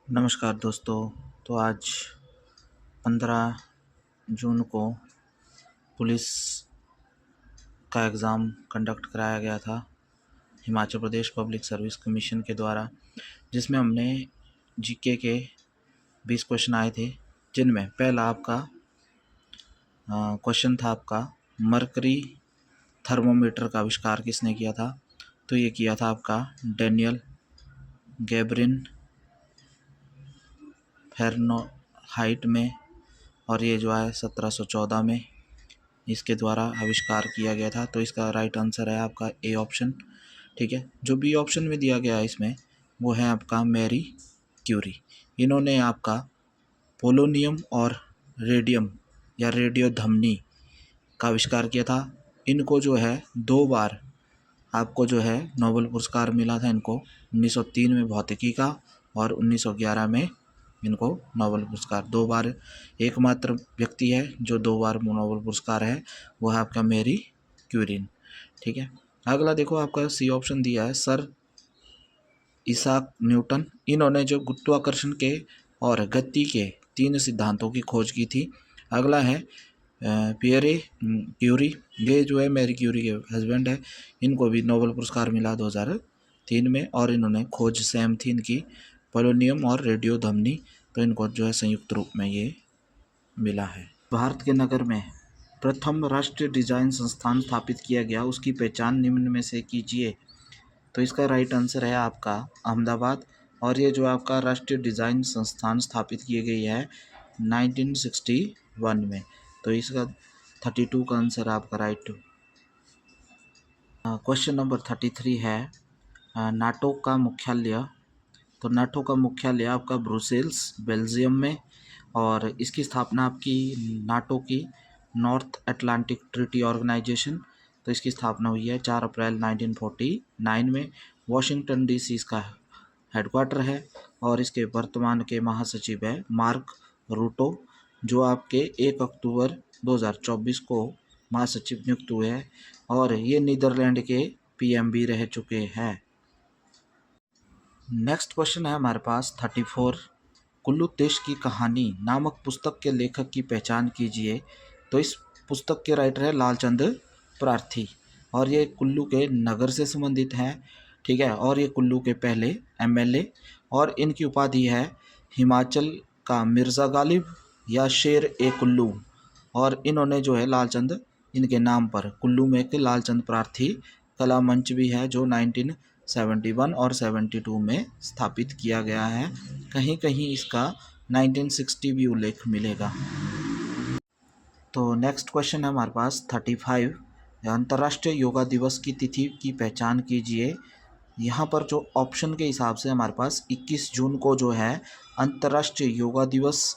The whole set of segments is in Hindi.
नमस्कार दोस्तों। तो आज 15 जून को पुलिस का एग्ज़ाम कंडक्ट कराया गया था Himachal Pradesh public service commission के द्वारा, जिसमें हमने जीके के 20 क्वेश्चन आए थे, जिनमें पहला आपका क्वेश्चन था आपका मरकरी थर्मोमीटर का आविष्कार किसने किया था। तो ये किया था आपका डैनियल गैब्रिन फ़ारेनहाइट में, और ये जो है 1714 में इसके द्वारा आविष्कार किया गया था। तो इसका राइट आंसर है आपका ए ऑप्शन। ठीक है, जो बी ऑप्शन में दिया गया है इसमें वो है आपका मैरी क्यूरी। इन्होंने आपका पोलोनियम और रेडियम या रेडियोधमनी का आविष्कार किया था। इनको जो है 2 बार आपको जो है नोबेल पुरस्कार मिला था इनको, 1903 में भौतिकी का और 1911 में इनको नोबेल पुरस्कार। 2 बार एकमात्र व्यक्ति है जो 2 बार नोबेल पुरस्कार है, वो है आपका मैरी क्यूरी। ठीक है, अगला देखो आपका सी ऑप्शन दिया है सर इसाक न्यूटन। इन्होंने जो गुरुत्वाकर्षण के और गति के 3 सिद्धांतों की खोज की थी। अगला है पियरे क्यूरी, ये जो है मैरी क्यूरी के हस्बैंड है, इनको भी नोबेल पुरस्कार मिला 2003 में, और इन्होंने खोज सेम थी इनकी पोलोनियम और रेडियोधमनी, तो इनको जो है संयुक्त रूप में ये मिला है। भारत के नगर में प्रथम राष्ट्रीय डिजाइन संस्थान स्थापित किया गया, उसकी पहचान निम्न में से कीजिए। तो इसका राइट आंसर है आपका अहमदाबाद, और ये जो आपका राष्ट्रीय डिज़ाइन संस्थान स्थापित किए गई है 1961 में। तो इसका 32 का आंसर आपका राइट। क्वेश्चन नंबर 33 है नाटो का मुख्यालय। तो नाटो का मुख्यालय आपका ब्रुसेल्स बेल्जियम में, और इसकी स्थापना आपकी नाटो की नॉर्थ अटलांटिक ट्रीटी ऑर्गेनाइजेशन, तो इसकी स्थापना हुई है 4 अप्रैल 1949 में। वॉशिंगटन डीसी इसका हेडक्वार्टर है, और इसके वर्तमान के महासचिव है मार्क रूटो, जो आपके 1 अक्टूबर 2024 को महासचिव नियुक्त हुए हैं, और ये नीदरलैंड के पीएम भी रह चुके हैं। नेक्स्ट क्वेश्चन है हमारे पास 34, कुल्लू देश की कहानी नामक पुस्तक के लेखक की पहचान कीजिए। तो इस पुस्तक के राइटर है लालचंद प्रार्थी, और ये कुल्लू के नगर से संबंधित हैं। ठीक है, और ये कुल्लू के पहले एमएलए, और इनकी उपाधि है हिमाचल का मिर्ज़ा गालिब या शेर ए कुल्लू, और इन्होंने जो है लालचंद, इनके नाम पर कुल्लू में एक लालचंद प्रार्थी कला मंच भी है, जो 1971 और 72 में स्थापित किया गया है। कहीं कहीं इसका 1960 भी उल्लेख मिलेगा। तो नेक्स्ट क्वेश्चन है हमारे पास 35, अंतर्राष्ट्रीय योगा दिवस की तिथि की पहचान कीजिए। यहाँ पर जो ऑप्शन के हिसाब से हमारे पास 21 जून को जो है अंतर्राष्ट्रीय योगा दिवस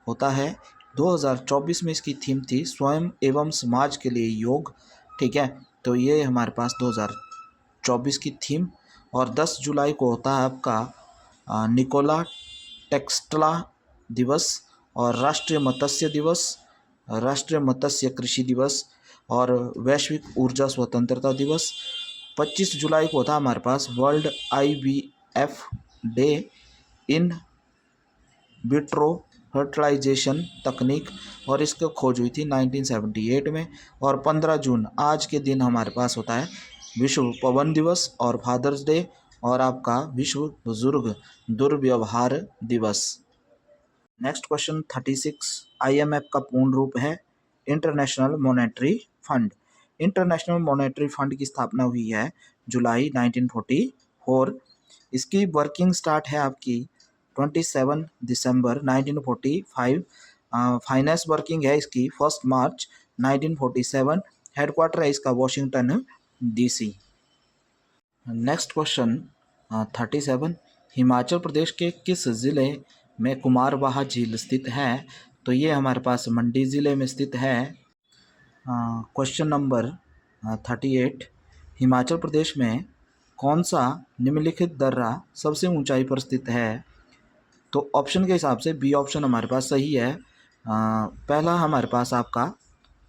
होता है। 2024 में इसकी थीम थी स्वयं एवं समाज के लिए योग। ठीक है, तो ये हमारे पास 2024 की थीम। और 10 जुलाई को होता है आपका निकोला टेक्सला दिवस, और राष्ट्रीय मत्स्य दिवस, राष्ट्रीय मत्स्य कृषि दिवस, और वैश्विक ऊर्जा स्वतंत्रता दिवस। 25 जुलाई को था हमारे पास world IVF day, in vitro fertilization तकनीक, और इसकी खोज हुई थी 1978 में। और 15 जून आज के दिन हमारे पास होता है विश्व पवन दिवस और फादर्स डे, और आपका विश्व बुजुर्ग दुर्व्यवहार दिवस। नेक्स्ट क्वेश्चन 36, IMF का पूर्ण रूप है international monetary fund. International monetary fund की स्थापना हुई है जुलाई 1944। इसकी वर्किंग स्टार्ट है आपकी 27 दिसंबर 1945। फाइनेंस वर्किंग है इसकी 1 मार्च 1947। हेडक्वार्टर है इसका Washington DC। Next question 37, Himachal Pradesh के किस ज़िले में कुमारवाहा झील स्थित है। तो ये हमारे पास मंडी ज़िले में स्थित है। क्वेश्चन नंबर 38, हिमाचल प्रदेश में कौन सा निम्नलिखित दर्रा सबसे ऊंचाई पर स्थित है। तो ऑप्शन के हिसाब से बी ऑप्शन हमारे पास सही है। पहला हमारे पास आपका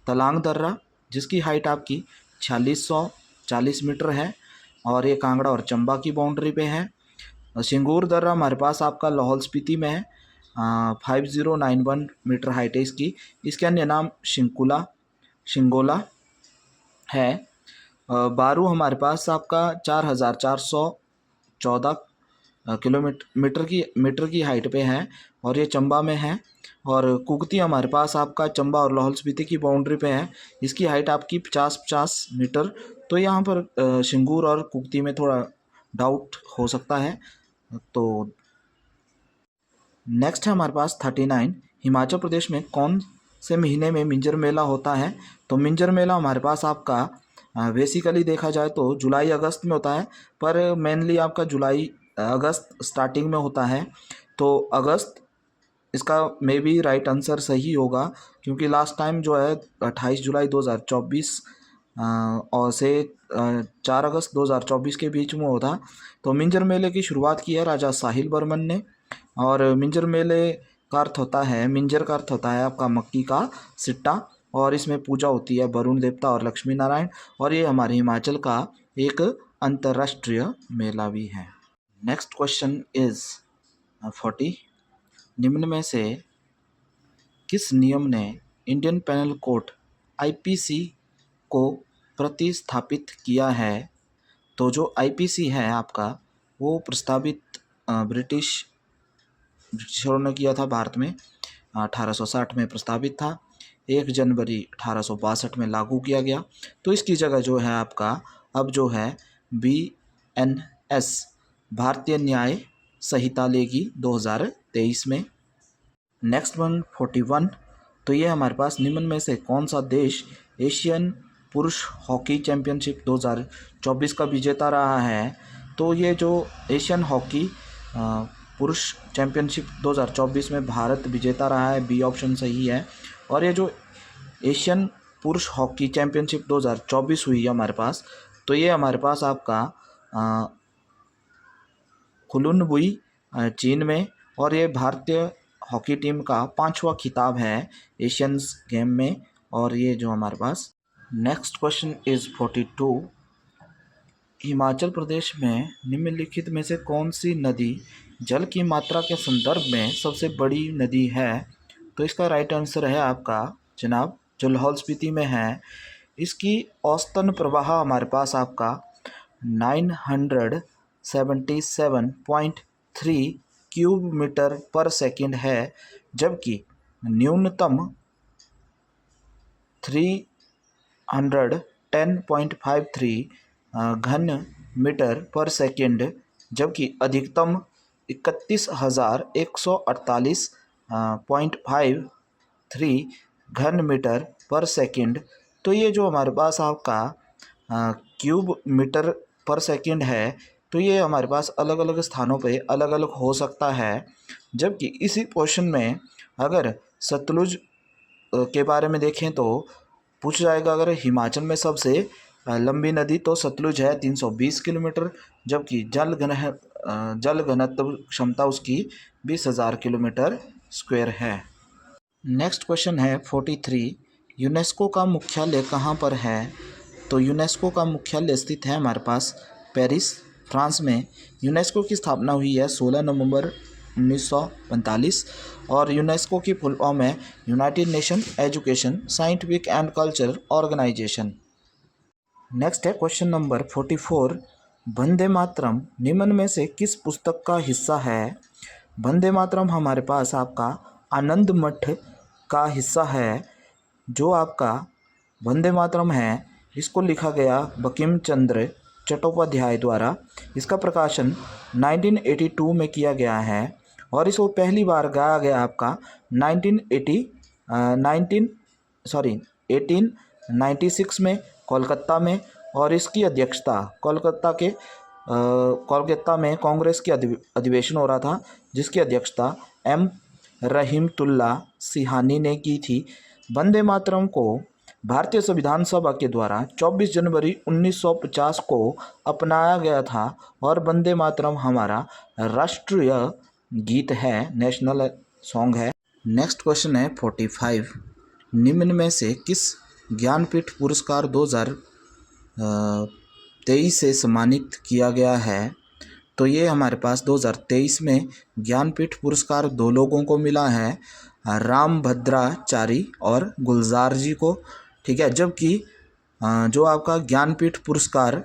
तलांग दर्रा, जिसकी हाइट आपकी 4640 मीटर है, और ये कांगड़ा और चंबा की बाउंड्री पे है। सिंगूर दर्रा हमारे पास आपका लाहौल स्पीति में है, 5091 मीटर हाइट है इसकी। इसके अन्य नाम शिंगोला है। बारू हमारे पास आपका 4414 मीटर की हाइट पे है और ये चंबा में है। और कुगती हमारे पास आपका चंबा और लाहौल स्पीति की बाउंड्री पे है, इसकी हाइट आपकी 50 मीटर। तो यहाँ पर सिंगूर और कुगती में थोड़ा डाउट हो सकता है। तो नेक्स्ट है हमारे पास 39, हिमाचल प्रदेश में कौन से महीने में मिंजर मेला होता है? तो मिंजर मेला हमारे पास आपका बेसिकली देखा जाए तो जुलाई अगस्त में होता है, पर मेनली आपका जुलाई अगस्त स्टार्टिंग में होता है। तो अगस्त इसका मे बी राइट आंसर सही होगा, क्योंकि लास्ट टाइम जो है 28 जुलाई 2024 और से 4 अगस्त 2024 के बीच में होता। तो मिंजर मेले की शुरुआत की है राजा साहिल बर्मन ने। और मिंजर मेले का अर्थ होता है, मिंजर का अर्थ होता है आपका मक्की का सिट्टा, और इसमें पूजा होती है वरुण देवता और लक्ष्मी नारायण। और ये हमारे हिमाचल का एक अंतर्राष्ट्रीय मेला भी है। नेक्स्ट क्वेश्चन इज 40, निम्न में से किस नियम ने इंडियन पेनल कोड आईपीसी को प्रतिस्थापित किया है? तो जो आईपीसी है आपका वो प्रस्तावित ब्रिटिशरों ने किया था भारत में, 1860 में प्रस्तावित था, 1 जनवरी 1862 में लागू किया गया। तो इसकी जगह जो है आपका अब जो है BNS भारतीय न्याय संहिता लेगी 2023 में। नेक्स्ट वन 41, तो ये हमारे पास निम्न में से कौन सा देश एशियन पुरुष हॉकी चैंपियनशिप 2024 का विजेता रहा है? तो ये जो एशियन हॉकी पुरुष चैंपियनशिप 2024 में भारत विजेता रहा है, बी ऑप्शन सही है। और ये जो एशियन पुरुष हॉकी चैंपियनशिप 2024 हुई है हमारे पास, तो ये हमारे पास आपका कुलुनबुई चीन में, और ये भारतीय हॉकी टीम का 5वां खिताब है एशियंस गेम में। और ये जो हमारे पास next question is 42, Himachal Pradesh में निम्नलिखित में से कौन सी नदी जल की मात्रा के संदर्भ में सबसे बड़ी नदी है? तो इसका राइट आंसर है आपका जनाब जो लाहौल स्पीति में है। इसकी औसतन प्रवाह हमारे पास आपका 977.3 क्यूब मीटर पर सेकंड है, जबकि न्यूनतम 310.53 घन मीटर पर सेकंड, जबकि अधिकतम 31,148.53 घन मीटर पर सेकंड। तो ये जो हमारे पास आपका क्यूब मीटर पर सेकंड है, तो ये हमारे पास अलग अलग स्थानों पे अलग अलग हो सकता है। जबकि इसी पोर्शन में अगर सतलुज के बारे में देखें तो पूछ जाएगा, अगर हिमाचल में सबसे लंबी नदी तो सतलुज है 320 किलोमीटर, जबकि जल घनत्व क्षमता उसकी 20,000 किलोमीटर स्क्वायर है। नेक्स्ट क्वेश्चन है 43, यूनेस्को का मुख्यालय कहाँ पर है? तो यूनेस्को का मुख्यालय स्थित है हमारे पास पेरिस, फ्रांस में। यूनेस्को की स्थापना हुई है 16 नवंबर 1945 और यूनेस्को की फुल फॉर्म है United Nation Education Scientific and Culture Organisation. Next है क्वेश्चन नंबर 44, वंदे मातरम निम्न में से किस पुस्तक का हिस्सा है? वंदे मातरम हमारे पास आपका आनंद मठ का हिस्सा है। जो आपका वंदे मातरम है इसको लिखा गया बंकिम चंद्र चट्टोपाध्याय द्वारा। इसका प्रकाशन 1982 में किया गया है और इसको पहली बार गाया गया आपका 1896 में कोलकाता में। और इसकी अध्यक्षता कोलकाता में कांग्रेस के अधिवेशन हो रहा था, जिसकी अध्यक्षता एम रहीमतुल्ला सिहानी ने की थी। वंदे मातरम को भारतीय संविधान सभा के द्वारा 24 जनवरी 1950 को अपनाया गया था और वंदे मातरम हमारा राष्ट्रीय गीत है, नेशनल सॉन्ग है। नेक्स्ट क्वेश्चन है 45, निम्न में से किस ज्ञानपीठ पुरस्कार 2023 से सम्मानित किया गया है? तो ये हमारे पास 2023 में ज्ञानपीठ पुरस्कार दो लोगों को मिला है, राम भद्राचारी और गुलजार जी को। ठीक है, जबकि जो आपका ज्ञानपीठ पुरस्कार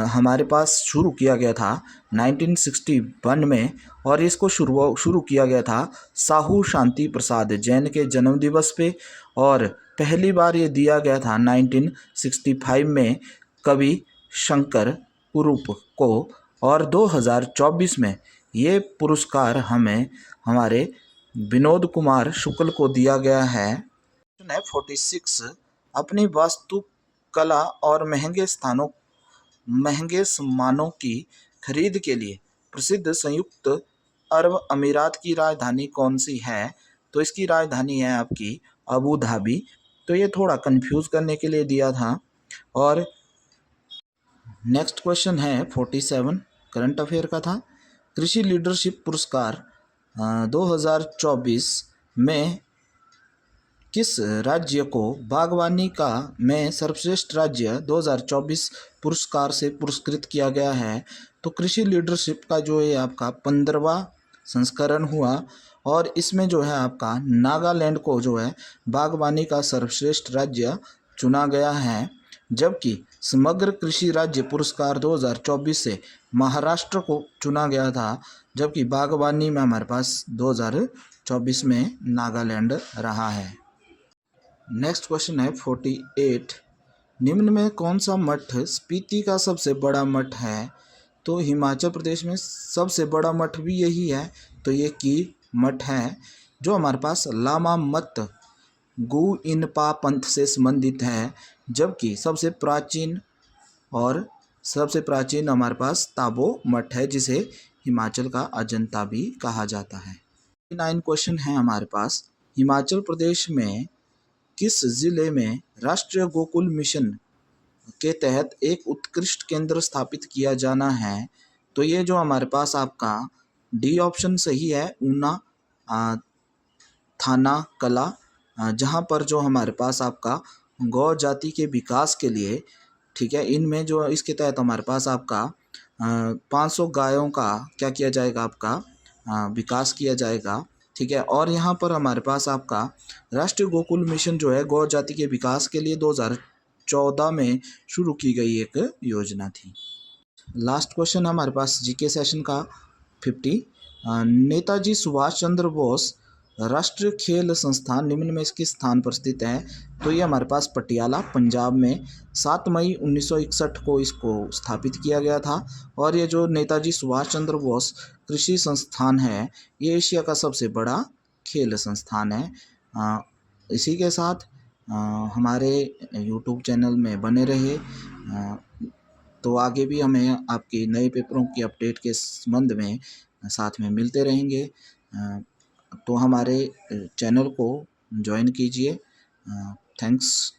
हमारे पास शुरू किया गया था 1961 में, और इसको शुरू किया गया था साहू शांति प्रसाद जैन के जन्मदिवस पे, और पहली बार ये दिया गया था 1965 में कवि शंकर कुरूप को, और 2024 में ये पुरस्कार हमें हमारे विनोद कुमार शुक्ल को दिया गया है। 46 अपनी वास्तु कला और महंगे सामानों की खरीद के लिए प्रसिद्ध संयुक्त अरब अमीरात की राजधानी कौन सी है? तो इसकी राजधानी है आपकी अबू धाबी। तो ये थोड़ा कंफ्यूज करने के लिए दिया था। और नेक्स्ट क्वेश्चन है 47 करंट अफेयर का था। कृषि लीडरशिप पुरस्कार 2024 में किस राज्य को बागवानी का में सर्वश्रेष्ठ राज्य 2024 पुरस्कार से पुरस्कृत किया गया है? तो कृषि लीडरशिप का जो है आपका 15वां संस्करण हुआ, और इसमें जो है आपका नागालैंड को जो है बागवानी का सर्वश्रेष्ठ राज्य चुना गया है। जबकि समग्र कृषि राज्य पुरस्कार 2024 से महाराष्ट्र को चुना गया था, जबकि बागवानी में हमारे पास 2024 में नागालैंड रहा है। नेक्स्ट क्वेश्चन है 48, निम्न में कौन सा मठ स्पीति का सबसे बड़ा मठ है? तो हिमाचल प्रदेश में सबसे बड़ा मठ भी यही है, तो ये की मठ है, जो हमारे पास लामा मत गु इनपा पंथ से संबंधित है। जबकि सबसे प्राचीन हमारे पास ताबो मठ है, जिसे हिमाचल का अजंता भी कहा जाता है। 9 क्वेश्चन है हमारे पास, हिमाचल प्रदेश में किस जिले में राष्ट्रीय गोकुल मिशन के तहत एक उत्कृष्ट केंद्र स्थापित किया जाना है? तो ये जो हमारे पास आपका डी ऑप्शन सही है, ऊना थाना कला, जहाँ पर जो हमारे पास आपका गौ जाति के विकास के लिए, ठीक है, इनमें जो इसके तहत हमारे पास आपका 500 गायों का क्या किया जाएगा, आपका विकास किया जाएगा। ठीक है, और यहाँ पर हमारे पास आपका राष्ट्रीय गोकुल मिशन जो है गौ जाति के विकास के लिए 2014 में शुरू की गई एक योजना थी। लास्ट क्वेश्चन हमारे पास जीके सेशन का 50, नेताजी सुभाष चंद्र बोस राष्ट्रीय खेल संस्थान निम्न में किस स्थान पर स्थित है? तो ये हमारे पास पटियाला पंजाब में 7 मई 1961 को इसको स्थापित किया गया था। और ये जो नेताजी सुभाष चंद्र बोस कृषि संस्थान है, ये एशिया का सबसे बड़ा खेल संस्थान है। इसी के साथ हमारे यूट्यूब चैनल में बने रहे, तो आगे भी हमें आपके नए पेपरों की अपडेट के संबंध में साथ में मिलते रहेंगे। तो हमारे चैनल को ज्वाइन कीजिए। थैंक्स।